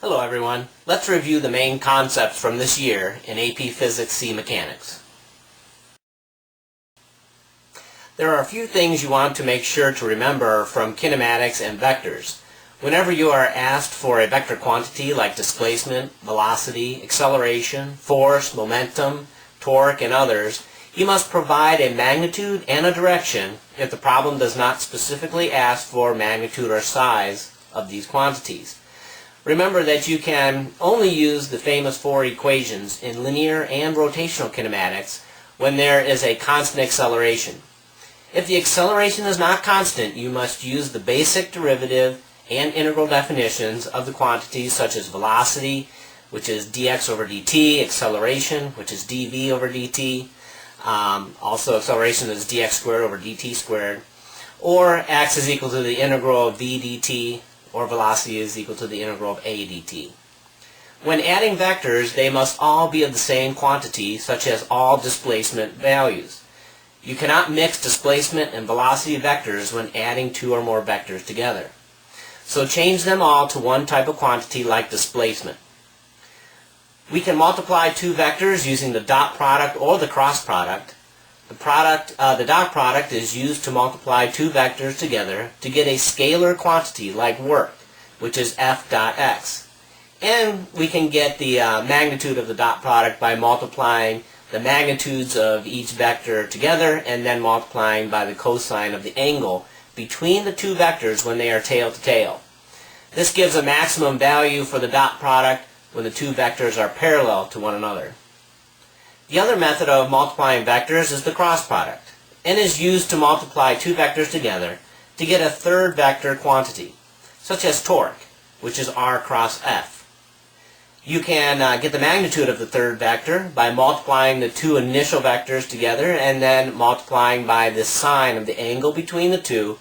Hello everyone. Let's review the main concepts from this year in AP Physics C Mechanics. There are a few things you want to make sure to remember from kinematics and vectors. Whenever you are asked for a vector quantity like displacement, velocity, acceleration, force, momentum, torque, and others, you must provide a magnitude and a direction if the problem does not specifically ask for magnitude or size of these quantities. Remember that you can only use the famous four equations in linear and rotational kinematics when there is a constant acceleration. If the acceleration is not constant, you must use the basic derivative and integral definitions of the quantities such as velocity, which is dx over dt, acceleration, which is dv over dt, also acceleration is dx squared over dt squared, or x is equal to the integral of v dt, or velocity is equal to the integral of a dt. When adding vectors, they must all be of the same quantity, such as all displacement values. You cannot mix displacement and velocity vectors when adding two or more vectors together. So change them all to one type of quantity like displacement. We can multiply two vectors using the dot product or the cross product. The dot product is used to multiply two vectors together to get a scalar quantity like work, which is F dot x. And we can get the magnitude of the dot product by multiplying the magnitudes of each vector together and then multiplying by the cosine of the angle between the two vectors when they are tail to tail. This gives a maximum value for the dot product when the two vectors are parallel to one another. The other method of multiplying vectors is the cross product, and is used to multiply two vectors together to get a third vector quantity, such as torque, which is r cross f. You can get the magnitude of the third vector by multiplying the two initial vectors together and then multiplying by the sine of the angle between the two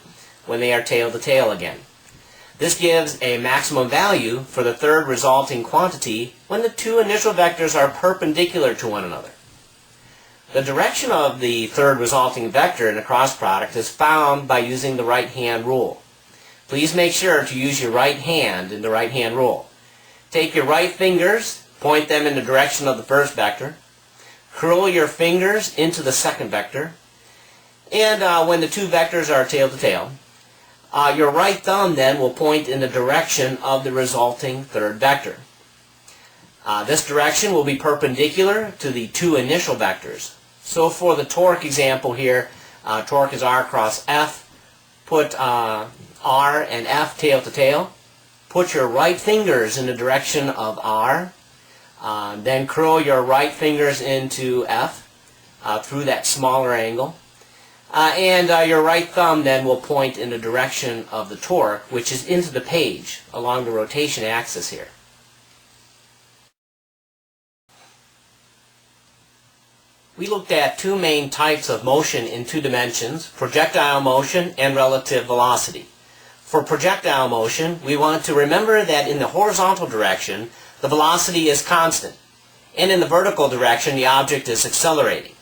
when they are tail to tail again. This gives a maximum value for the third resulting quantity when the two initial vectors are perpendicular to one another. The direction of the third resulting vector in the cross product is found by using the right-hand rule. Please make sure to use your right hand in the right-hand rule. Take your right fingers, point them in the direction of the first vector, curl your fingers into the second vector, and when the two vectors are tail to tail, your right thumb then will point in the direction of the resulting third vector. This direction will be perpendicular to the two initial vectors. So for the torque example here, torque is r cross f. Put r and f tail to tail. Put your right fingers in the direction of r. Then curl your right fingers into f through that smaller angle. And your right thumb then will point in the direction of the torque, which is into the page along the rotation axis here. We looked at two main types of motion in two dimensions, projectile motion and relative velocity. For projectile motion, we want to remember that in the horizontal direction, the velocity is constant, and in the vertical direction, the object is accelerating.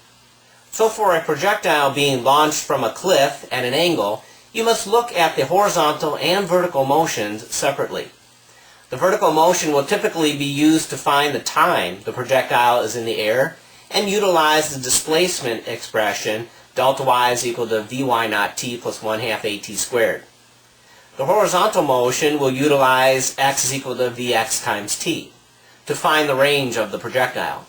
So for a projectile being launched from a cliff at an angle, you must look at the horizontal and vertical motions separately. The vertical motion will typically be used to find the time the projectile is in the air and utilize the displacement expression delta y is equal to vy naught t plus 1/2 at squared. The horizontal motion will utilize x is equal to vx times t to find the range of the projectile.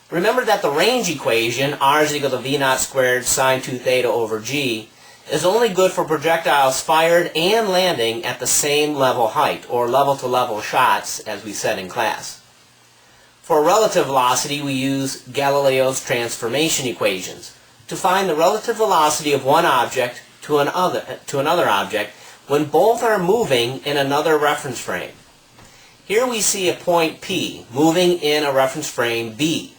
Remember that the range equation, r is equal to v naught squared sine 2 theta over g, is only good for projectiles fired and landing at the same level height, or level-to-level shots, as we said in class. For relative velocity, we use Galileo's transformation equations to find the relative velocity of one object to another object when both are moving in another reference frame. Here we see a point P moving in a reference frame B,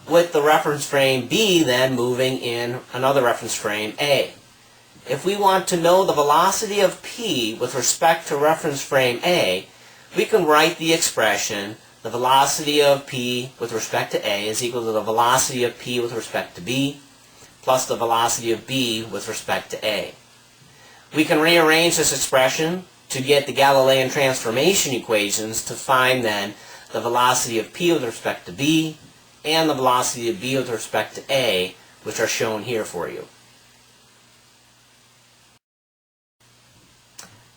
with the reference frame B then moving in another reference frame A. If we want to know the velocity of P with respect to reference frame A, we can write the expression the velocity of P with respect to A is equal to the velocity of P with respect to B plus the velocity of B with respect to A. We can rearrange this expression to get the Galilean transformation equations to find then the velocity of p with respect to b and the velocity of b with respect to a, which are shown here for you.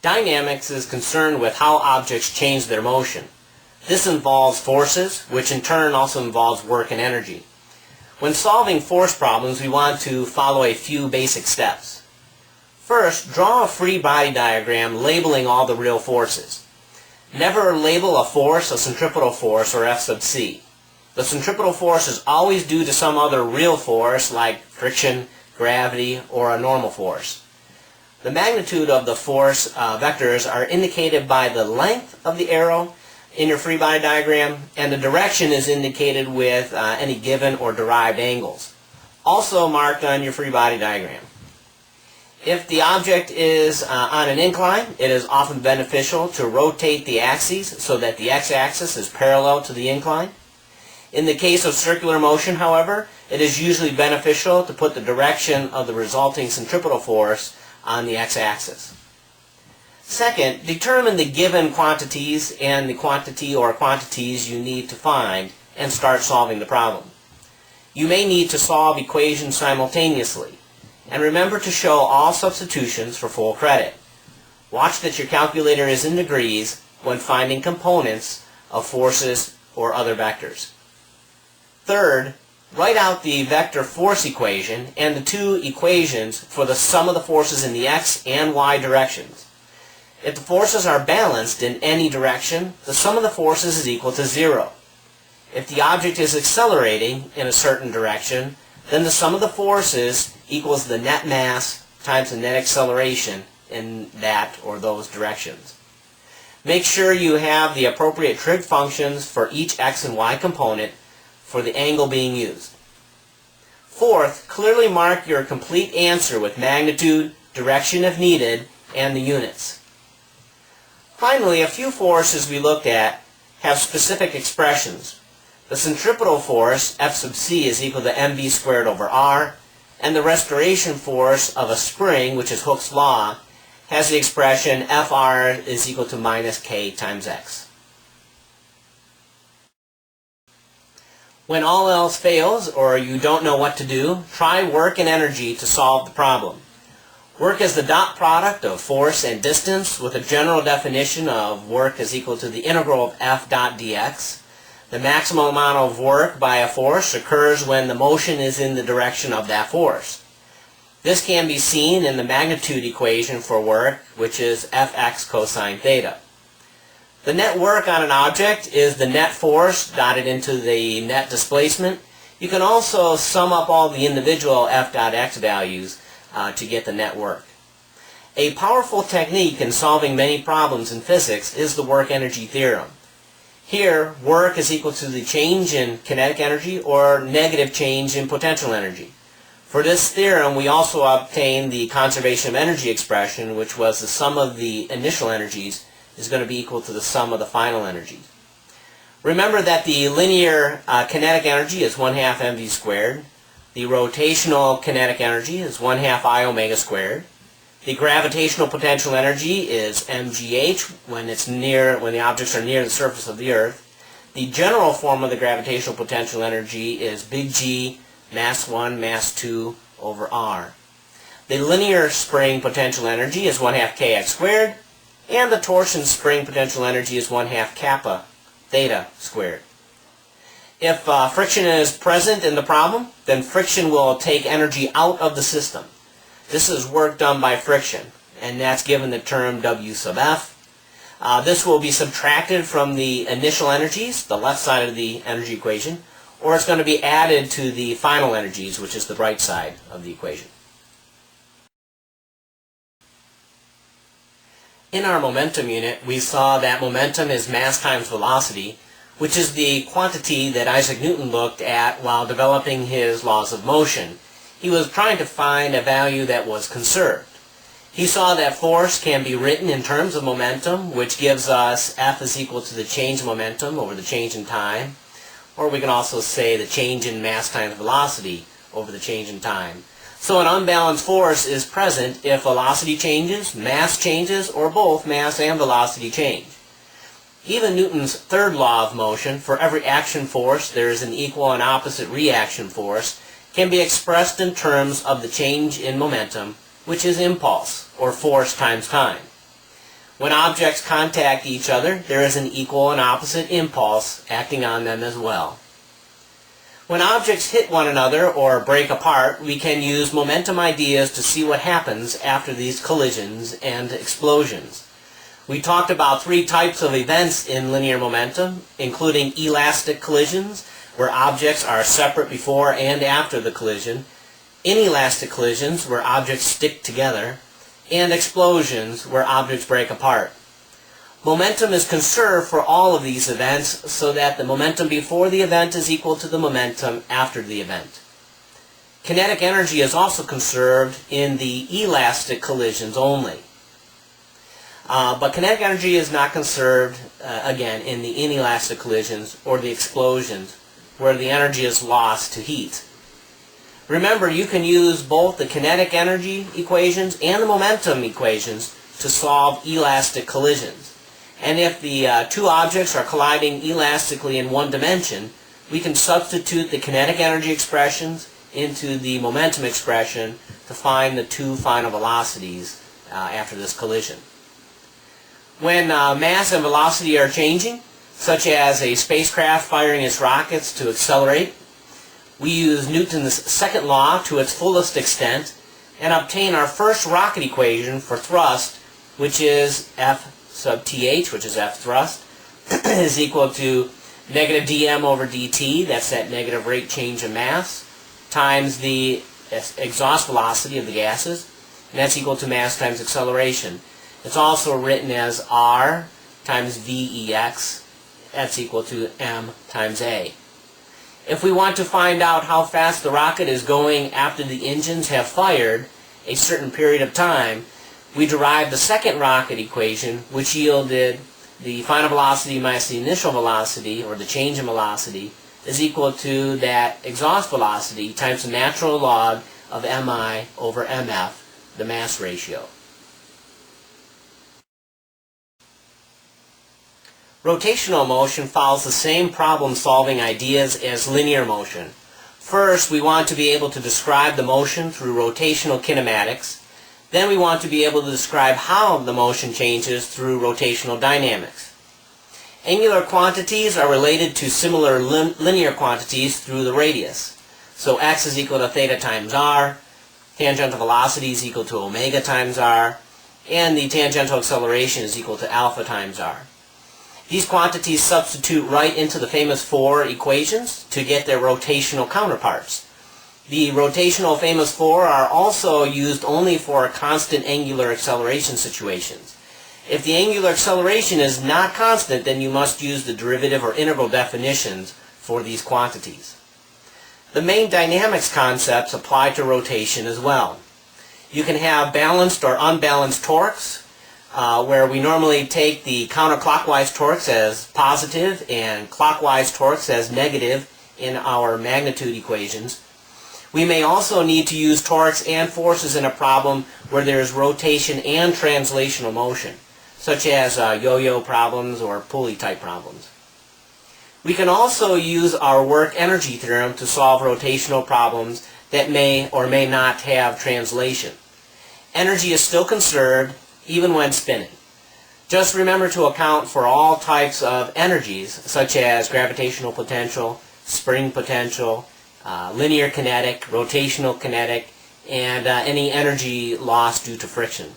Dynamics is concerned with how objects change their motion. This involves forces, which in turn also involves work and energy. When solving force problems, we want to follow a few basic steps. First, draw a free body diagram labeling all the real forces. Never label a force a centripetal force or F sub c. The centripetal force is always due to some other real force like friction, gravity, or a normal force. The magnitude of the force vectors are indicated by the length of the arrow in your free body diagram, and the direction is indicated with any given or derived angles, also marked on your free body diagram. If the object is on an incline, it is often beneficial to rotate the axes so that the x-axis is parallel to the incline. In the case of circular motion, however, it is usually beneficial to put the direction of the resulting centripetal force on the x-axis. Second, determine the given quantities and the quantity or quantities you need to find and start solving the problem. You may need to solve equations simultaneously, and remember to show all substitutions for full credit. Watch that your calculator is in degrees when finding components of forces or other vectors. Third, write out the vector force equation and the two equations for the sum of the forces in the x and y directions. If the forces are balanced in any direction, the sum of the forces is equal to 0. If the object is accelerating in a certain direction, then the sum of the forces equals the net mass times the net acceleration in that or those directions. Make sure you have the appropriate trig functions for each x and y component for the angle being used. Fourth, clearly mark your complete answer with magnitude, direction if needed, and the units. Finally, a few forces we looked at have specific expressions. The centripetal force, F sub c, is equal to mv squared over r, and the restoration force of a spring, which is Hooke's law, has the expression Fr is equal to minus k times x. When all else fails, or you don't know what to do, try work and energy to solve the problem. Work is the dot product of force and distance, with a general definition of work is equal to the integral of f dot dx. The maximum amount of work by a force occurs when the motion is in the direction of that force. This can be seen in the magnitude equation for work, which is Fx cosine theta. The net work on an object is the net force dotted into the net displacement. You can also sum up all the individual F dot x values to get the net work. A powerful technique in solving many problems in physics is the work-energy theorem. Here, work is equal to the change in kinetic energy or negative change in potential energy. For this theorem, we also obtain the conservation of energy expression, which was the sum of the initial energies is going to be equal to the sum of the final energies. Remember that the linear kinetic energy is 1/2 mv squared. The rotational kinetic energy is 1/2 I omega squared. The gravitational potential energy is mgh when the objects are near the surface of the Earth. The general form of the gravitational potential energy is big G mass 1 mass 2 over r. The linear spring potential energy is 1/2 kx squared, and the torsion spring potential energy is 1/2 kappa theta squared. If friction is present in the problem, then friction will take energy out of the system. This is work done by friction, and that's given the term W sub F. This will be subtracted from the initial energies, the left side of the energy equation, or it's going to be added to the final energies, which is the right side of the equation. In our momentum unit, we saw that momentum is mass times velocity, which is the quantity that Isaac Newton looked at while developing his laws of motion. He was trying to find a value that was conserved. He saw that force can be written in terms of momentum, which gives us F is equal to the change in momentum over the change in time, or we can also say the change in mass times velocity over the change in time. So an unbalanced force is present if velocity changes, mass changes, or both mass and velocity change. Even Newton's third law of motion, for every action force there is an equal and opposite reaction force, can be expressed in terms of the change in momentum, which is impulse, or force times time. When objects contact each other, there is an equal and opposite impulse acting on them as well. When objects hit one another or break apart, we can use momentum ideas to see what happens after these collisions and explosions. We talked about three types of events in linear momentum, including elastic collisions, where objects are separate before and after the collision, inelastic collisions, where objects stick together, and explosions, where objects break apart. Momentum is conserved for all of these events so that the momentum before the event is equal to the momentum after the event. Kinetic energy is also conserved in the elastic collisions only. But kinetic energy is not conserved, again, in the inelastic collisions or the explosions, where the energy is lost to heat. Remember, you can use both the kinetic energy equations and the momentum equations to solve elastic collisions. And if the two objects are colliding elastically in one dimension, we can substitute the kinetic energy expressions into the momentum expression to find the two final velocities after this collision. When mass and velocity are changing, such as a spacecraft firing its rockets to accelerate, we use Newton's second law to its fullest extent and obtain our first rocket equation for thrust, which is F sub th, which is F thrust, is equal to negative dm over dt, that's that negative rate change of mass, times the exhaust velocity of the gases, and that's equal to mass times acceleration. It's also written as r times vex, that's equal to m times a. If we want to find out how fast the rocket is going after the engines have fired a certain period of time, we derive the second rocket equation, which yielded the final velocity minus the initial velocity, or the change in velocity, is equal to that exhaust velocity times the natural log of mi over mf, the mass ratio. Rotational motion follows the same problem-solving ideas as linear motion. First, we want to be able to describe the motion through rotational kinematics. Then we want to be able to describe how the motion changes through rotational dynamics. Angular quantities are related to similar linear quantities through the radius. So x is equal to theta times r, tangential velocity is equal to omega times r, and the tangential acceleration is equal to alpha times r. These quantities substitute right into the famous four equations to get their rotational counterparts. The rotational famous four are also used only for constant angular acceleration situations. If the angular acceleration is not constant, then you must use the derivative or integral definitions for these quantities. The main dynamics concepts apply to rotation as well. You can have balanced or unbalanced torques, where we normally take the counterclockwise torques as positive and clockwise torques as negative in our magnitude equations. We may also need to use torques and forces in a problem where there is rotation and translational motion, such as yo-yo problems or pulley type problems. We can also use our work-energy theorem to solve rotational problems that may or may not have translation. Energy is still conserved even when spinning. Just remember to account for all types of energies, such as gravitational potential, spring potential, linear kinetic, rotational kinetic, and any energy lost due to friction.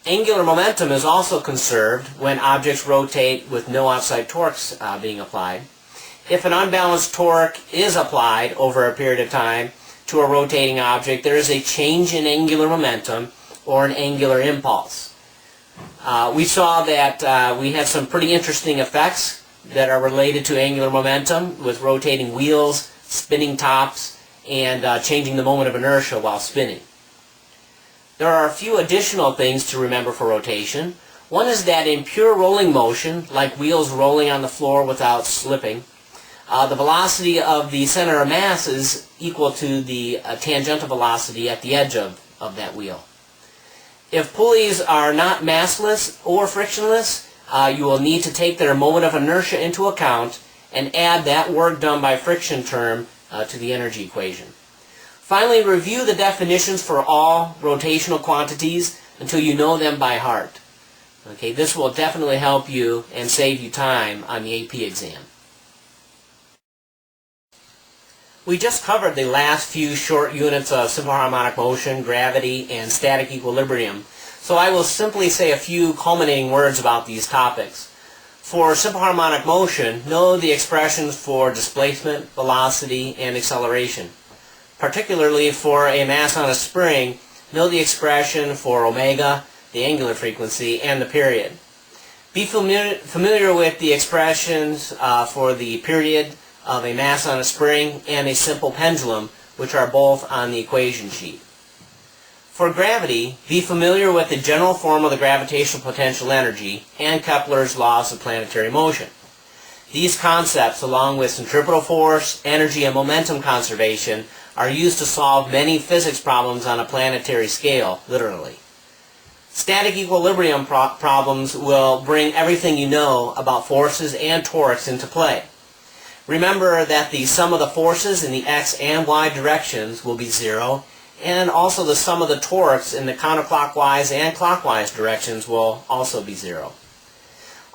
Angular momentum is also conserved when objects rotate with no outside torques being applied. If an unbalanced torque is applied over a period of time to a rotating object, there is a change in angular momentum or an angular impulse. We saw that we had some pretty interesting effects that are related to angular momentum with rotating wheels, spinning tops, and changing the moment of inertia while spinning. There are a few additional things to remember for rotation. One is that in pure rolling motion, like wheels rolling on the floor without slipping, the velocity of the center of mass is equal to the tangential velocity at the edge of that wheel. If pulleys are not massless or frictionless, you will need to take their moment of inertia into account and add that work done by friction term to the energy equation. Finally, review the definitions for all rotational quantities until you know them by heart. Okay, this will definitely help you and save you time on the AP exam. We just covered the last few short units of simple harmonic motion, gravity, and static equilibrium, so I will simply say a few culminating words about these topics. For simple harmonic motion, know the expressions for displacement, velocity, and acceleration. Particularly for a mass on a spring, know the expression for omega, the angular frequency, and the period. Be familiar with the expressions for the period of a mass on a spring and a simple pendulum, which are both on the equation sheet. For gravity, be familiar with the general form of the gravitational potential energy and Kepler's laws of planetary motion. These concepts, along with centripetal force, energy, and momentum conservation, are used to solve many physics problems on a planetary scale, literally. Static equilibrium problems will bring everything you know about forces and torques into play. Remember that the sum of the forces in the x and y directions will be 0, and also the sum of the torques in the counterclockwise and clockwise directions will also be 0.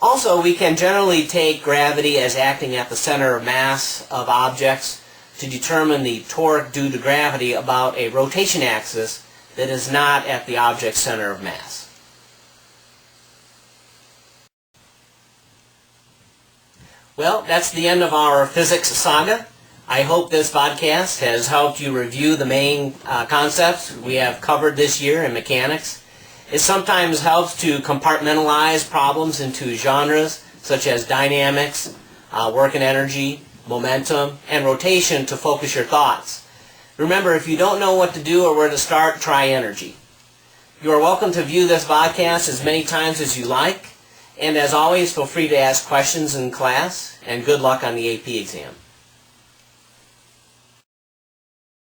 Also, we can generally take gravity as acting at the center of mass of objects to determine the torque due to gravity about a rotation axis that is not at the object's center of mass. Well, that's the end of our physics saga. I hope this podcast has helped you review the main concepts we have covered this year in mechanics. It sometimes helps to compartmentalize problems into genres such as dynamics, work and energy, momentum, and rotation to focus your thoughts. Remember, if you don't know what to do or where to start, try energy. You are welcome to view this podcast as many times as you like. And as always, feel free to ask questions in class, and good luck on the AP exam.